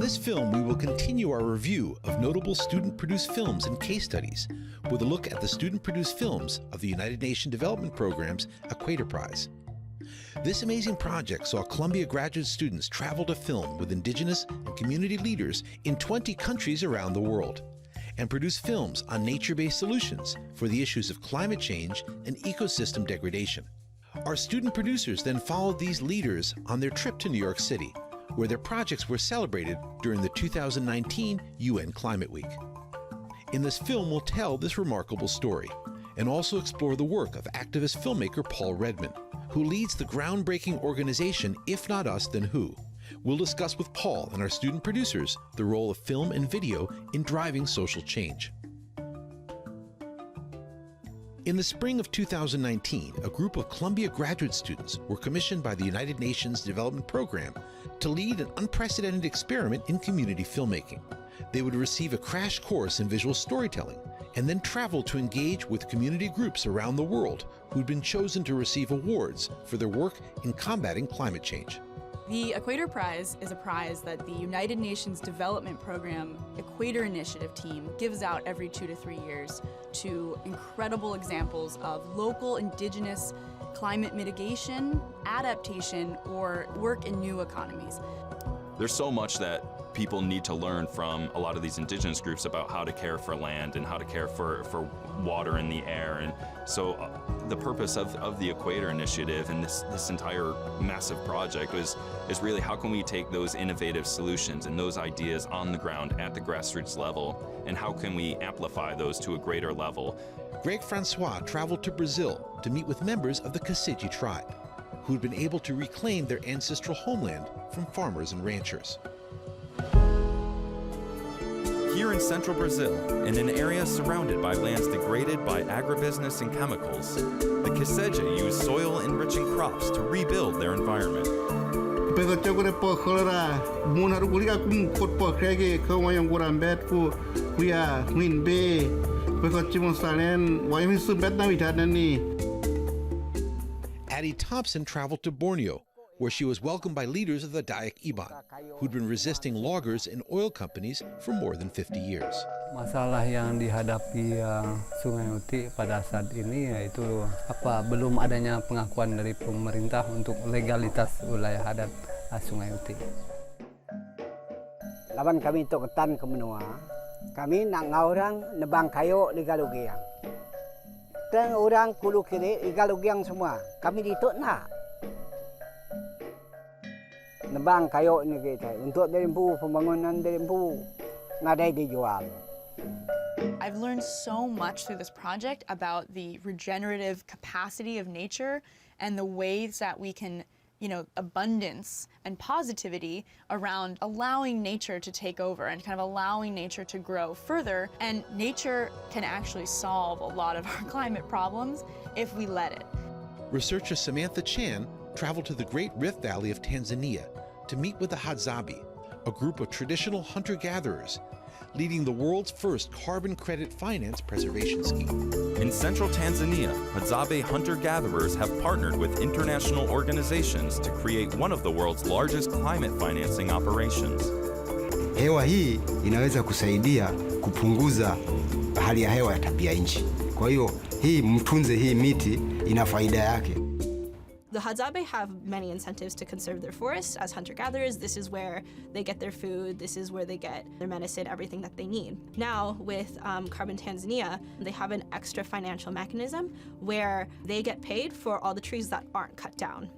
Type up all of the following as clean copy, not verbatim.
this film, we will continue our review of notable student-produced films and case studies with a look at the student-produced films of the United Nations Development Programme's Equator Prize. This amazing project saw Columbia graduate students travel to film with Indigenous and community leaders in 20 countries around the world and produce films on nature-based solutions for the issues of climate change and ecosystem degradation. Our student producers then followed these leaders on their trip to New York City, where their projects were celebrated during the 2019 UN Climate Week. In this film, we'll tell this remarkable story and also explore the work of activist filmmaker Paul Redman, who leads the groundbreaking organization If Not Us Then Who. We'll discuss with Paul and our student producers the role of film and video in driving social change. In the spring of 2019, a group of Columbia graduate students were commissioned by the United Nations Development Programme to lead an unprecedented experiment in community filmmaking. They would receive a crash course in visual storytelling and then travel to engage with community groups around the world who'd been chosen to receive awards for their work in combating climate change. The Equator Prize is a prize that the United Nations Development Program Equator Initiative team gives out every 2 to 3 years to incredible examples of local Indigenous climate mitigation, adaptation, or work in new economies. There's so much that people need to learn from a lot of these Indigenous groups about how to care for land and how to care for water in the air. And so the purpose of the Equator Initiative and this entire massive project is really how can we take those innovative solutions and those ideas on the ground at the grassroots level, and how can we amplify those to a greater level. Greg Francois traveled to Brazil to meet with members of the Casigi tribe, who'd been able to reclaim their ancestral homeland from farmers and ranchers. Here in central Brazil, in an area surrounded by lands degraded by agribusiness and chemicals, the Casigi use soil-enriching crops to rebuild their environment. Addie Thompson traveled to Borneo, where she was welcomed by leaders of the Dayak Iban, who'd been resisting loggers and oil companies for more than 50 years. Masalah yang dihadapi Sungai Uti pada saat ini yaitu belum adanya pengakuan dari pemerintah untuk legalitas wilayah adat Sungai Uti. Lawan kami untuk ketan ke menua, kami nak ngorang nebang kayu ligalugiang. Dan orang kulu kiri ligalugiang semua, kami dituk nak. Nebang kayu ni kita untuk derimpu pembangunan derimpu ngadai dijual. I've learned so much through this project about the regenerative capacity of nature and the ways that we can, abundance and positivity around allowing nature to take over and kind of allowing nature to grow further. And nature can actually solve a lot of our climate problems if we let it. Researcher Samantha Chan traveled to the Great Rift Valley of Tanzania to meet with the Hadzabe, a group of traditional hunter-gatherers leading the world's first carbon credit finance preservation scheme. In central Tanzania, Hadzabe hunter-gatherers have partnered with international organizations to create one of the world's largest climate financing operations. Hewa hii inaweza kusaidia kupunguza hali ya hewa ya tabia nchi. Kwa hiyo hii mtunze hii miti ina faida yake. The Hadzabe have many incentives to conserve their forests as hunter-gatherers. This is where they get their food, this is where they get their medicine, everything that they need. Now, with Carbon Tanzania, they have an extra financial mechanism where they get paid for all the trees that aren't cut down.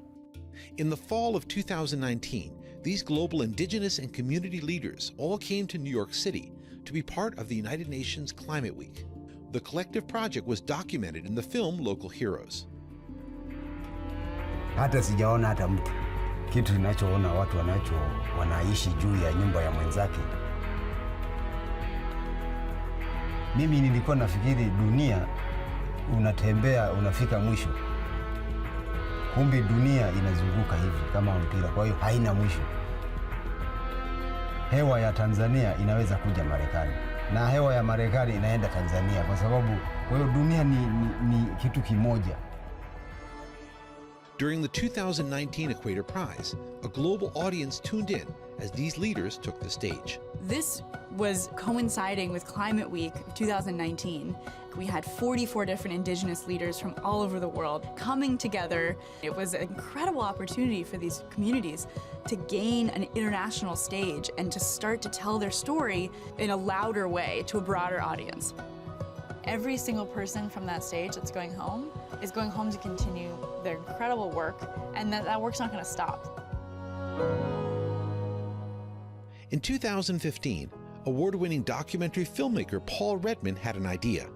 In the fall of 2019, these global Indigenous and community leaders all came to New York City to be part of the United Nations Climate Week. The collective project was documented in the film Local Heroes. Hata sijaona hata mtu. Kitu ninachoona watu wanaishi juu ya nyumba ya mwenzake. Mimi nilikuwa nafikiri dunia unatembea unafika mwisho. Kumbe dunia inazunguka hivi kama mpira, kwa hiyo haina mwisho. Hewa ya Tanzania inaweza kuja Marekani na hewa ya Marekani inaenda Tanzania, kwa sababu kwa hiyo dunia ni kitu kimoja. During the 2019 Equator Prize, a global audience tuned in as these leaders took the stage. This was coinciding with Climate Week of 2019. We had 44 different Indigenous leaders from all over the world coming together. It was an incredible opportunity for these communities to gain an international stage and to start to tell their story in a louder way to a broader audience. Every single person from that stage that's going home is going home to continue their incredible work, and that work's not going to stop. In 2015, award-winning documentary filmmaker Paul Redman had an idea: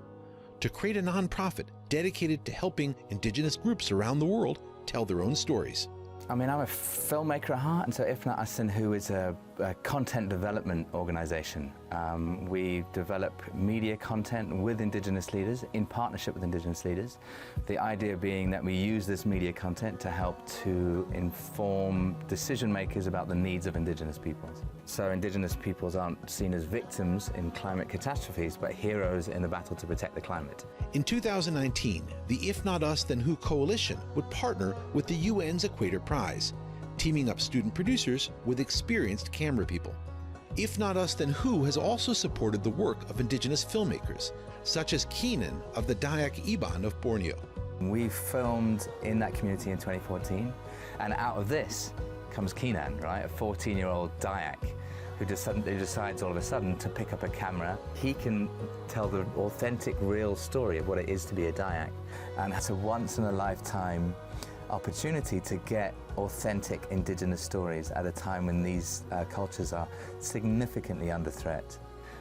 to create a nonprofit dedicated to helping Indigenous groups around the world tell their own stories. I mean, I'm a filmmaker at heart, and so If Not Us Then Who is a content development organization. We develop media content with Indigenous leaders, in partnership with Indigenous leaders. The idea being that we use this media content to help to inform decision makers about the needs of Indigenous peoples. So Indigenous peoples aren't seen as victims in climate catastrophes, but heroes in the battle to protect the climate. In 2019, the If Not Us Then Who coalition would partner with the UN's Equator Prize, teaming up student producers with experienced camera people. If Not Us Then Who has also supported the work of Indigenous filmmakers, such as Keenan of the Dayak Iban of Borneo. We filmed in that community in 2014, and out of this comes Keenan, right, a 14-year-old Dayak who decides all of a sudden to pick up a camera. He can tell the authentic, real story of what it is to be a Dayak, and it's a once-in-a-lifetime opportunity to get authentic Indigenous stories at a time when these cultures are significantly under threat.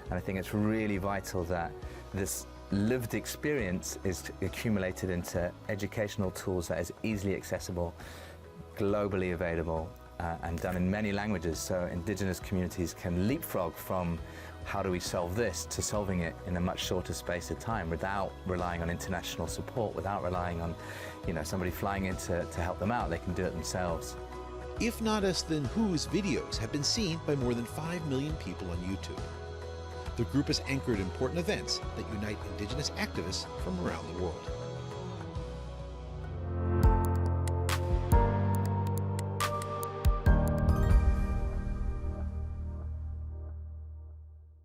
And I think it's really vital that this lived experience is accumulated into educational tools that is easily accessible, globally available, and done in many languages, so Indigenous communities can leapfrog from how do we solve this to solving it in a much shorter space of time without relying on international support, without relying on somebody flying in to help them out. They can do it themselves. If Not Us Then Who's videos have been seen by more than 5 million people on YouTube. The group has anchored important events that unite Indigenous activists from around the world.